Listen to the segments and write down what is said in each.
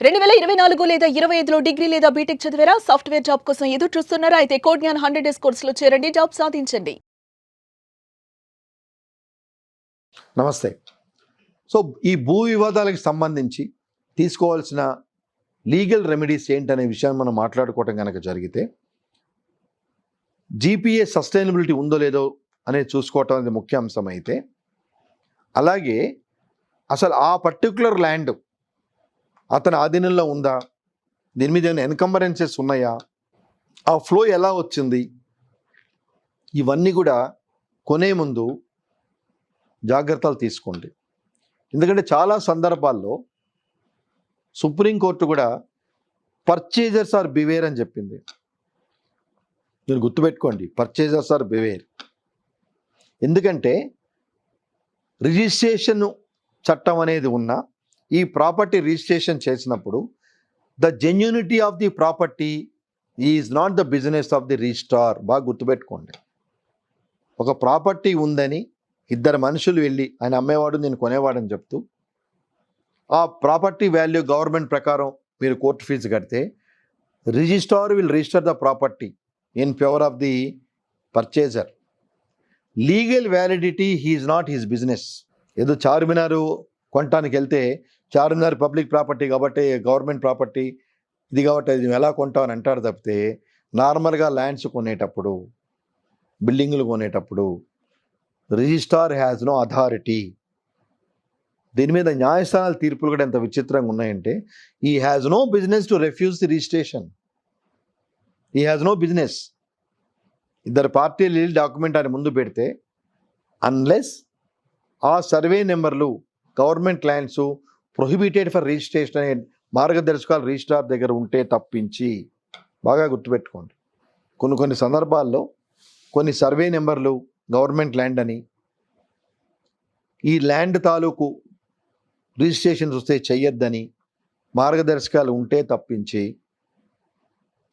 2024 లేదా 25లో డిగ్రీ లేదా బీటెక్ చదివారా? సాఫ్ట్‌వేర్ జాబ్ కోసం ఎదురు చూస్తున్నారా? అయితే కోడ్ జ్ఞాన్ 100 డేస్ కోర్సులో చేరండి. జాబ్ సాధించండి. నమస్తే. సో, ఈ భూ వివాదాలకు సంబంధించి తీసుకోవాల్సిన లీగల్ రెమెడీస్ ఏంటనే విషయాన్ని మనం మాట్లాడుకోవటం గనక జరిగితే, జీపీఏ సస్టైనబిలిటీ ఉందో లేదో అనేది చూసుకోవటం అనేది ముఖ్య అంశం అయితే, అలాగే అసలు ఆ పర్టిక్యులర్ ల్యాండ్ అతని ఆధీనంలో ఉందా? దీని మీద ఏమైనా ఎన్కంబరెన్సెస్ ఉన్నాయా? ఆ ఫ్లో ఎలా వచ్చింది? ఇవన్నీ కూడా కొనే ముందు జాగ్రత్తలు తీసుకోండి. ఎందుకంటే చాలా సందర్భాల్లో సుప్రీంకోర్టు కూడా పర్చేజర్స్ ఆర్ బివేర్ అని చెప్పింది. మీరు గుర్తుపెట్టుకోండి, పర్చేజర్స్ ఆర్ బివేర్. ఎందుకంటే రిజిస్ట్రేషన్ చట్టం అనేది ఉన్న ఈ ప్రాపర్టీ రిజిస్ట్రేషన్ చేసినప్పుడు the genuinity of the property is not the business of the registrar. బాగా గుర్తుపెట్టుకోండి. ఒక ప్రాపర్టీ ఉందని ఇద్దరు మనుషులు వెళ్ళి ఆయన అమ్మేవాడు నేను కొనేవాడని చెప్తూ ఆ ప్రాపర్టీ వాల్యూ గవర్నమెంట్ ప్రకారం మీరు కోర్టు ఫీజు కడితే registrar will register the property in favour of the purchaser. Legal validity he is not his business. ఏదో చార్మినారు కొనటానికి వెళ్తే చార్మినార్ పబ్లిక్ ప్రాపర్టీ కాబట్టి గవర్నమెంట్ ప్రాపర్టీ ఇది కాబట్టి అది ఎలా కొంటావు అని అంటారు తప్పితే నార్మల్గా ల్యాండ్స్ కొనేటప్పుడు బిల్డింగులు కొనేటప్పుడు రిజిస్ట్రార్ హ్యాస్ నో అథారిటీ. దీని మీద న్యాయస్థానాల తీర్పులు కూడా ఎంత విచిత్రంగా ఉన్నాయంటే, he has no business to refuse the registration. He has no business. ఇద్దరు పార్టీలు వెళ్ళి డాక్యుమెంట్ అని ముందు పెడితే అన్లెస్ ఆ సర్వే నెంబర్లు government lands prohibited for registration అనే మార్గదర్శకాలు రిజిస్ట్రార్ దగ్గర ఉంటే తప్పించి, బాగా గుర్తుపెట్టుకోండి, కొన్ని సందర్భాల్లో కొన్ని సర్వే నెంబర్లు గవర్నమెంట్ ల్యాండ్ అని ఈ ల్యాండ్ తాలూకు రిజిస్ట్రేషన్స్ వస్తే చెయ్యొద్దని మార్గదర్శకాలు ఉంటే తప్పించి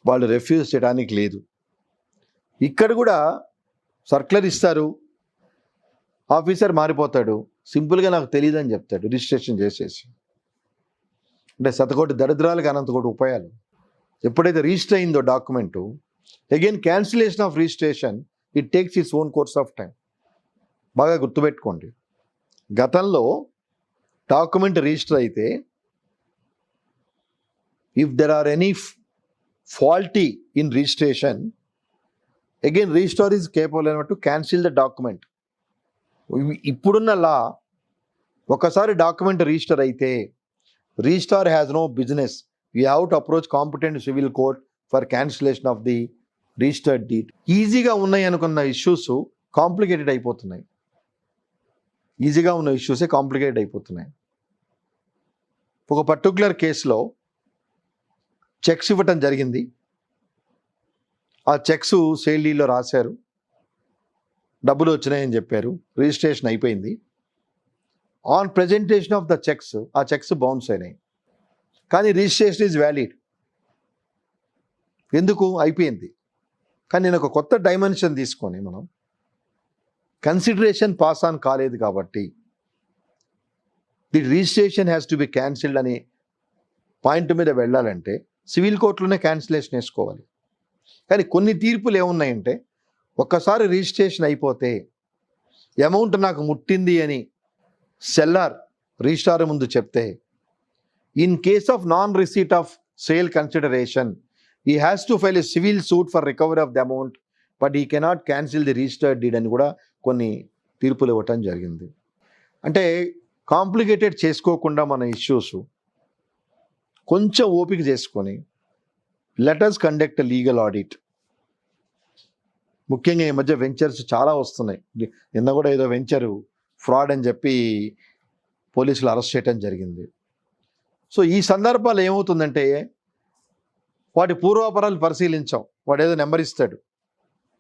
వాళ్ళు రెఫ్యూజ్ చేయడానికి లేదు. ఇక్కడ కూడా సర్క్యులర్ ఇస్తారు, ఆఫీసర్ మారిపోతాడు, సింపుల్గా నాకు తెలియదు అని చెప్తాడు రిజిస్ట్రేషన్ చేసేసి. అంటే శతకోటి దరిద్రాలకు అనంతకోటి ఉపాయాలు. ఎప్పుడైతే రిజిస్టర్ అయిందో document, again cancellation of registration it takes its own course of time. బాగా గుర్తుపెట్టుకోండి. గతంలో డాక్యుమెంట్ రిజిస్టర్ అయితే if there are any faulty in registration again registrar is capable అన్నట్టు క్యాన్సిల్ ద డాక్యుమెంట్. ఇప్పుడున్న లా ఒకసారి డాక్యుమెంట్ రిజిస్టర్ అయితే registrar has no business. You have to approach competent civil court for cancellation of the registered deed. ఈజీగా ఉన్నాయి అనుకున్న issues complicated అయిపోతున్నాయి. ఈజీగా ఉన్న ఇష్యూసే కాంప్లికేటెడ్ అయిపోతున్నాయి. ఒక పర్టికులర్ కేసులో చెక్స్ ఇవ్వటం జరిగింది. ఆ చెక్స్ సేల్ డీడ్లో రాశారు, డబ్బులు వచ్చినాయని చెప్పారు, రిజిస్ట్రేషన్ అయిపోయింది. On presentation of the checks ఆ చెక్స్ బౌన్స్ అయినాయి, కానీ రిజిస్ట్రేషన్ ఈజ్ వ్యాలిడ్. ఎందుకు? అయిపోయింది. కానీ నేను ఒక కొత్త డైమెన్షన్ తీసుకొని మనం కన్సిడరేషన్ పాస్ ఆన్ కాలేదు కాబట్టి the registration has to be cancelled అనే పాయింట్ మీద వెళ్ళాలంటే సివిల్ కోర్టులోనే క్యాన్సిలేషన్ వేసుకోవాలి. కానీ కొన్ని తీర్పులు ఏమున్నాయంటే, ఒక్కసారి రిజిస్ట్రేషన్ అయిపోతే అమౌంట్ నాకు ముట్టింది అని సెల్లర్ రిజిస్ట్రార్ ముందు చెప్తే in case of non receipt of sale consideration he has to file a civil suit for recovery of the amount, but he cannot cancel the registered deed అని కూడా కొన్ని తీర్పులు ఇవ్వటం జరిగింది. అంటే కాంప్లికేటెడ్ చేసుకోకుండా మన ఇష్యూస్ కొంచెం ఓపిక చేసుకొని let us conduct legal audit. ముఖ్యంగా ఈ మధ్య వెంచర్స్ చాలా వస్తున్నాయి. నిన్న కూడా ఏదో వెంచరు ఫ్రాడ్ అని చెప్పి పోలీసులు అరెస్ట్ చేయడం జరిగింది. సో ఈ సందర్భాలు ఏమవుతుందంటే, వాటి పూర్వాపరాలు పరిశీలించాం, వాడు ఏదో నెంబర్ ఇస్తాడు,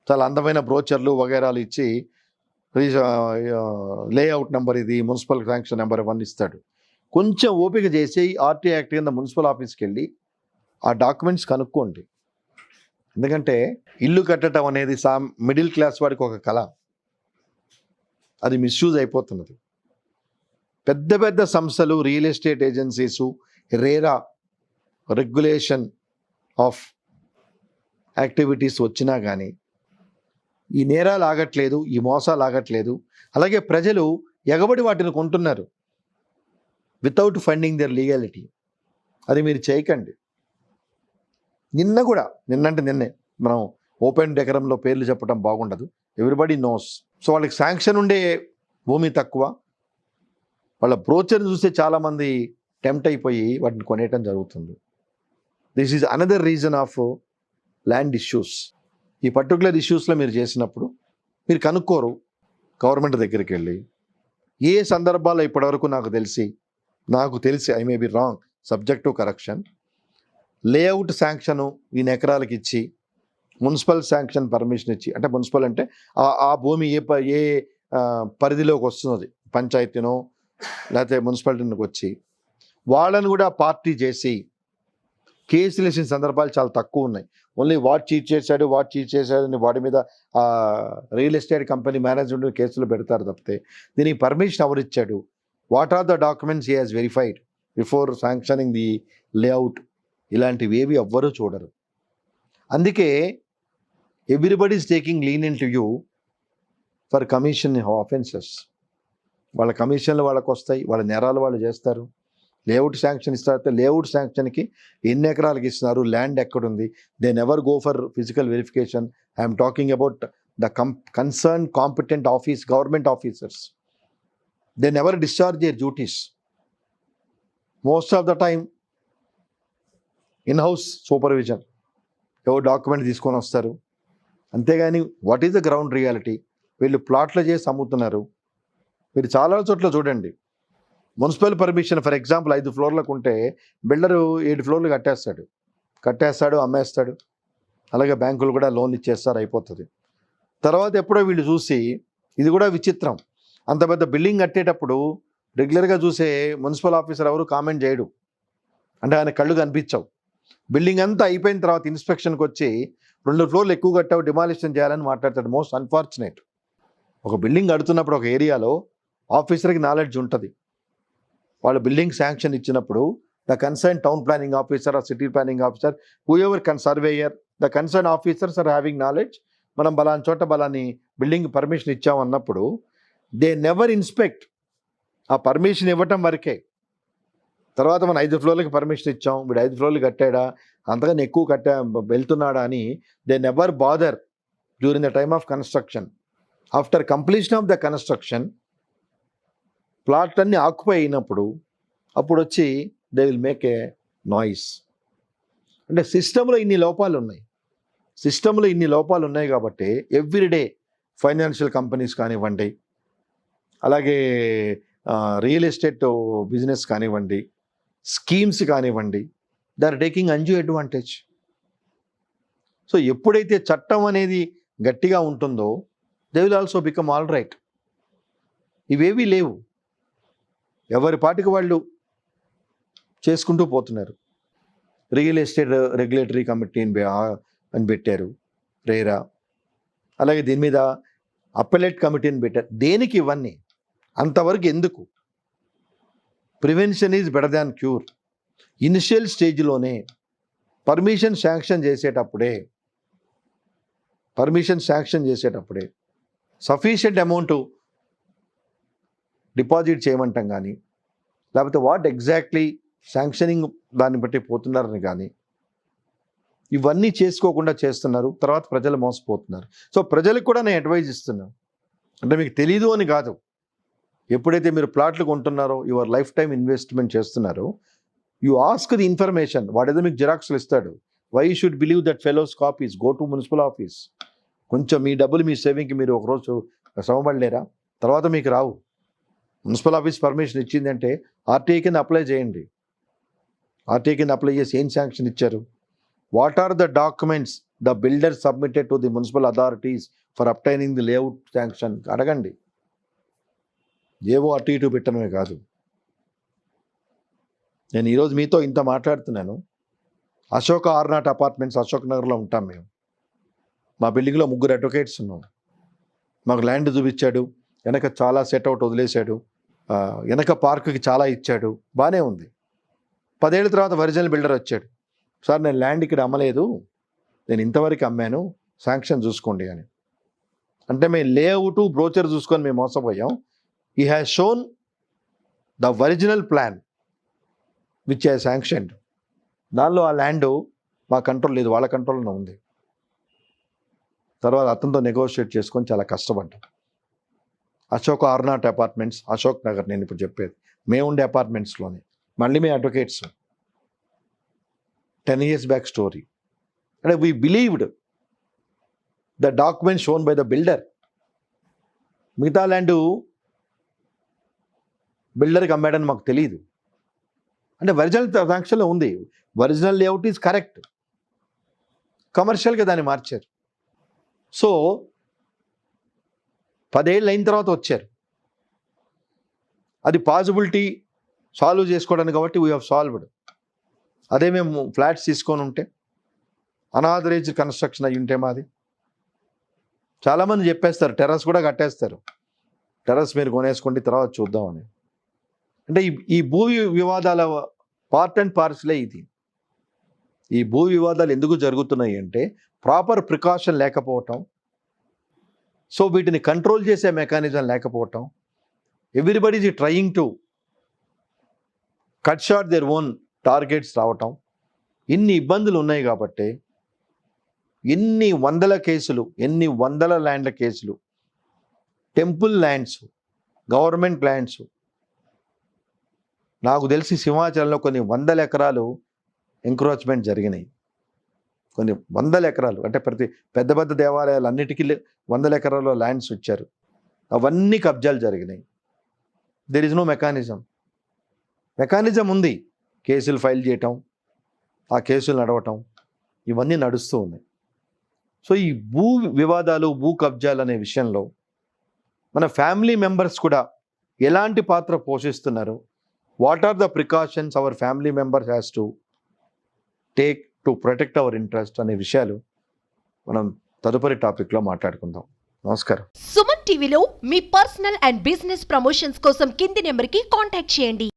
చాలా అందమైన బ్రోచర్లు వగైరాలు ఇచ్చి లేఅవుట్ నెంబర్ ఇది, మున్సిపల్ శాంక్షన్ నెంబర్ ఇవన్నీ ఇస్తాడు. కొంచెం ఓపిక చేసి ఆర్టీ యాక్ట్ కింద మున్సిపల్ ఆఫీస్కి వెళ్ళి ఆ డాక్యుమెంట్స్ కనుక్కోండి. ఎందుకంటే ఇల్లు కట్టడం అనేది మిడిల్ క్లాస్ వాడికి ఒక కళ, అది మిస్యూజ్ అయిపోతున్నది. పెద్ద పెద్ద సంస్థలు, real estate agencies, RERA regulation of activities వచ్చినా కానీ ఈ నేరాలు ఆగట్లేదు, ఈ మోసాలు ఆగట్లేదు. అలాగే ప్రజలు ఎగబడి వాటిని కొంటున్నారు వితౌట్ ఫండింగ్ దర్ లీగాలిటీ. అది మీరు చేయకండి. నిన్నే మనం ఓపెన్ డెకరంలో పేర్లు చెప్పడం బాగుండదు. Everybody knows. సో వాళ్ళకి శాంక్షన్ ఉండే భూమి తక్కువ, వాళ్ళ బ్రోచర్ చూస్తే చాలామంది టెంప్ట్ అయిపోయి వాటిని కొనేయటం జరుగుతుంది. This is another reason of land issues. ఈ పర్టికులర్ ఇష్యూస్లో మీరు చేసినప్పుడు మీరు కనుక్కోరు గవర్నమెంట్ దగ్గరికి వెళ్ళి. ఏ సందర్భాల్లో ఇప్పటివరకు నాకు తెలిసి I may be wrong, subject to correction, layout sanction ఈ ఎకరాలకు ఇచ్చి మున్సిపల్ శాంక్షన్ పర్మిషన్ ఇచ్చి, అంటే మున్సిపల్ అంటే ఆ భూమి ఏ పరిధిలోకి వస్తున్నది, పంచాయతీనో లేకపోతే మున్సిపాలిటీకి వచ్చి వాళ్ళని కూడా పార్టీ చేసి కేసులు వేసిన సందర్భాలు చాలా తక్కువ ఉన్నాయి. ఓన్లీ వాట్ చీట్ చేశాడు అని వాడి మీద రియల్ ఎస్టేట్ కంపెనీ మేనేజ్మెంట్ కేసులు పెడతారు తప్పితే దీనికి పర్మిషన్ ఎవరు ఇచ్చాడు, what are the documents he has verified before sanctioning the layout, ఇలాంటివి ఏవి ఎవ్వరూ చూడరు. అందుకే everybody is taking lenient to you for commission offences. వాళ్ళ కమిషన్లు వాళ్ళకు వస్తాయి, వాళ్ళ నేరాలు వాళ్ళు చేస్తారు. లేఅవుట్ శాంక్షన్ ఇస్తారు, లేఅవుట్ శాంక్షన్కి ఎన్ని ఎకరాలకు ఇస్తున్నారు, ల్యాండ్ ఎక్కడుంది, they never go for physical verification. I'm talking about the concern competent government officers. They never discharge their duties. Most of the time in house supervision, ఎవరు డాక్యుమెంట్ తీసుకొని వస్తారు. అంతేగాని what is the ground reality, వీళ్ళు ప్లాట్లు చేసి అమ్ముతున్నారు. మీరు చాలా చోట్ల చూడండి, మున్సిపల్ పర్మిషన్ ఫర్ ఎగ్జాంపుల్ 5 ఫ్లోర్లకు ఉంటే బిల్డరు 7 ఫ్లోర్లు కట్టేస్తాడు, అమ్మేస్తాడు. అలాగే బ్యాంకులు కూడా లోన్లు ఇచ్చేస్తారు, అయిపోతుంది. తర్వాత ఎప్పుడో వీళ్ళు చూసి, ఇది కూడా విచిత్రం, అంత పెద్ద బిల్డింగ్ కట్టేటప్పుడు రెగ్యులర్గా చూసే మున్సిపల్ ఆఫీసర్ ఎవరు కామెంట్ చేయడు, అంటే ఆయన కళ్ళు కనిపించవు. బిల్డింగ్ అంతా అయిపోయిన తర్వాత ఇన్స్పెక్షన్కి వచ్చి 2 ఫ్లోర్లు ఎక్కువ కట్టావు, డిమాలిషన్ చేయాలని మాట్లాడతాడు. Most unfortunate. ఒక బిల్డింగ్ కడుతున్నప్పుడు ఒక ఏరియాలో ఆఫీసర్కి నాలెడ్జ్ ఉంటుంది. వాళ్ళు బిల్డింగ్ శాంక్షన్ ఇచ్చినప్పుడు the concern town planning officer or city planning officer, whoever surveyor, the concern officers are having knowledge. మనం బలాని చోట బలాని బిల్డింగ్ పర్మిషన్ ఇచ్చామన్నప్పుడు దే నెవర్ ఇన్స్పెక్ట్. ఆ పర్మిషన్ ఇవ్వటం వరకే. తర్వాత మనం 5 ఫ్లోర్లకి పర్మిషన్ ఇచ్చాం, వీడు 5 ఫ్లోర్లు కట్టాడా, అంతగానే ఎక్కువ వెళ్తున్నాడా అని they never bother during the time of construction. After completion of the construction plot అన్నీ ఆక్యుపై అయినప్పుడు అప్పుడు వచ్చి they will make a noise. అంటే సిస్టంలో ఇన్ని లోపాలు ఉన్నాయి కాబట్టి ఎవ్రీడే ఫైనాన్షియల్ కంపెనీస్ కానివ్వండి, అలాగే రియల్ ఎస్టేట్ బిజినెస్ కానివ్వండి, స్కీమ్స్ కానివ్వండి, they are taking undue advantage. So ఎప్పుడైతే చట్టం అనేది గట్టిగా ఉంటుందో they will also become all right. ఇవేవీ లేవు, ఎవరి పాటికి వాళ్ళు చేసుకుంటూ పోతున్నారు. రియల్ ఎస్టేట్ రెగ్యులేటరీ కమిటీ అని పెట్టారు, రేరా. అలాగే దీని మీద అప్పలేట్ కమిటీని పెట్టారు. దేనికి ఇవన్నీ? అంతవరకు ఎందుకు? Prevention is better than cure. Initial స్టేజ్లోనే పర్మిషన్ శాంక్షన్ చేసేటప్పుడే సఫిషియెంట్ అమౌంట్ డిపాజిట్ చేయమంటాం కానీ, లేకపోతే వాట్ ఎగ్జాక్ట్లీ శాంక్షనింగ్ దాన్ని బట్టి పోతున్నారని కానీ, ఇవన్నీ చేసుకోకుండా చేస్తున్నారు. తర్వాత ప్రజలు మోసపోతున్నారు. సో ప్రజలకు కూడా నేను అడ్వైజ్ ఇస్తున్నాను, అంటే మీకు తెలీదు అని కాదు, ఎప్పుడైతే మీరు ప్లాట్లు కొంటున్నారో, యువర్ లైఫ్ టైం ఇన్వెస్ట్మెంట్ చేస్తున్నారో, యూ ఆస్క్ ది ఇన్ఫర్మేషన్. వాడేదో మీకు జిరాక్స్లు ఇస్తాడు. Why you should believe that fellows copies? Go to municipal office. కొంచెం మీ డబ్బులు మీ సేవింగ్కి మీరు ఒకరోజు శ్రమపడలేరా? తర్వాత మీకు రావు. మున్సిపల్ ఆఫీస్ పర్మిషన్ ఇచ్చిందంటే ఆర్టీఐ కింద అప్లై చేయండి. ఆర్టీఐ కింద అప్లై చేసి ఏం శాంక్షన్ ఇచ్చారు, what are the documents the builder submitted to the municipal authorities for obtaining the layout sanction అడగండి. ఏవో అటు ఇటు పెట్టడమే కాదు. నేను ఈరోజు మీతో ఇంత మాట్లాడుతున్నాను. అశోక ఆర్నాట్ అపార్ట్మెంట్స్ అశోక్ నగర్లో ఉంటాం మేము. మా బిల్డింగ్లో 3 అడ్వకేట్స్ ఉన్నాం. మాకు ల్యాండ్ చూపించాడు, వెనక చాలా సెట్అవుట్ వదిలేశాడు, వెనక పార్కుకి చాలా ఇచ్చాడు, బాగానే ఉంది. 10 ఏళ్ళ తర్వాత ఒరిజినల్ బిల్డర్ వచ్చాడు, సార్ నేను ల్యాండ్ ఇక్కడ అమ్మలేదు, నేను ఇంతవరకు అమ్మాను, శాంక్షన్ చూసుకోండి అని. అంటే మేము లేఅవుట్ బ్రోచర్ చూసుకొని మేము మోసపోయాం. ఈ has shown the original plan which has sanctioned. దానిలో ఆ ల్యాండ్ మా కంట్రోల్ లేదు, వాళ్ళ కంట్రోల్లోనే ఉంది. తర్వాత అతనితో నెగోషియేట్ చేసుకొని చాలా కష్టపడ్డాం. అశోక్ ఆర్నాట్ అపార్ట్మెంట్స్, అశోక్ నగర్ నేను ఇప్పుడు చెప్పేది, మేము ఉండే అపార్ట్మెంట్స్లోనే. మళ్ళీ మేము అడ్వకేట్స్. 10 years back story. అంటే we believed the document shown by the builder. మిగతా ల్యాండ్ బిల్డర్కి అమ్మాడని మాకు తెలియదు. అంటే ఒరిజినల్ ట్రాన్సాక్షన్లో ఉంది, ఒరిజినల్ లేఅవుట్ ఈజ్ కరెక్ట్, కమర్షియల్గా దాన్ని మార్చారు. సో 10 ఏళ్ళు అయిన తర్వాత వచ్చారు. అది పాసిబిలిటీ సాల్వ్ చేసుకోవడానికి కాబట్టి వీ హ్యావ్ సాల్వ్డ్. అదే మేము ఫ్లాట్స్ తీసుకొని ఉంటే, అనాథరైజ్ కన్స్ట్రక్షన్ అయ్యి ఉంటే మాది, చాలామంది చెప్పేస్తారు టెర్రస్ కూడా కట్టేస్తారు, టెర్రస్ మీరు కొనేసుకోండి తర్వాత చూద్దామని. అంటే ఈ భూ వివాదాల పార్ట్ అండ్ పార్సలే ఇది. ఈ భూ వివాదాలు ఎందుకు జరుగుతున్నాయి అంటే ప్రాపర్ ప్రికాషన్ లేకపోవటం, సో వీటిని కంట్రోల్ చేసే మెకానిజం లేకపోవటం, everybody is trying to cut short their own targets రావటం, ఇన్ని ఇబ్బందులు ఉన్నాయి. కాబట్టి ఎన్ని వందల కేసులు, ఎన్ని వందల ల్యాండ్ల కేసులు, టెంపుల్ ల్యాండ్స్, గవర్నమెంట్ ల్యాండ్స్, నాకు తెలిసి సింహాచలంలో కొన్ని వందల ఎకరాలు ఎంక్రోచ్మెంట్ జరిగినాయి. కొన్ని వందల ఎకరాలు అంటే ప్రతి పెద్ద పెద్ద దేవాలయాలు అన్నిటికీ వందల ఎకరాల్లో ల్యాండ్స్ ఇచ్చారు, అవన్నీ కబ్జాలు జరిగినాయి. There is no mechanism. Mechanism ఉంది, కేసులు ఫైల్ చేయటం, ఆ కేసులు నడవటం, ఇవన్నీ నడుస్తూ ఉన్నాయి. సో ఈ భూ వివాదాలు, భూ కబ్జాలు అనే విషయంలో మన ఫ్యామిలీ మెంబర్స్ కూడా ఎలాంటి పాత్ర పోషిస్తున్నారు, what are the precautions our family members has to take to protect our interest అనే విషయాలు మనం తదుపరి టాపిక్లో మాట్లాడుకుందాం. నమస్కారం. సుమన్ టీవీలో మీ పర్సనల్ అండ్ బిజినెస్ ప్రమోషన్స్ కోసం కింది నెంబర్కి కాంటాక్ట్ చేయండి.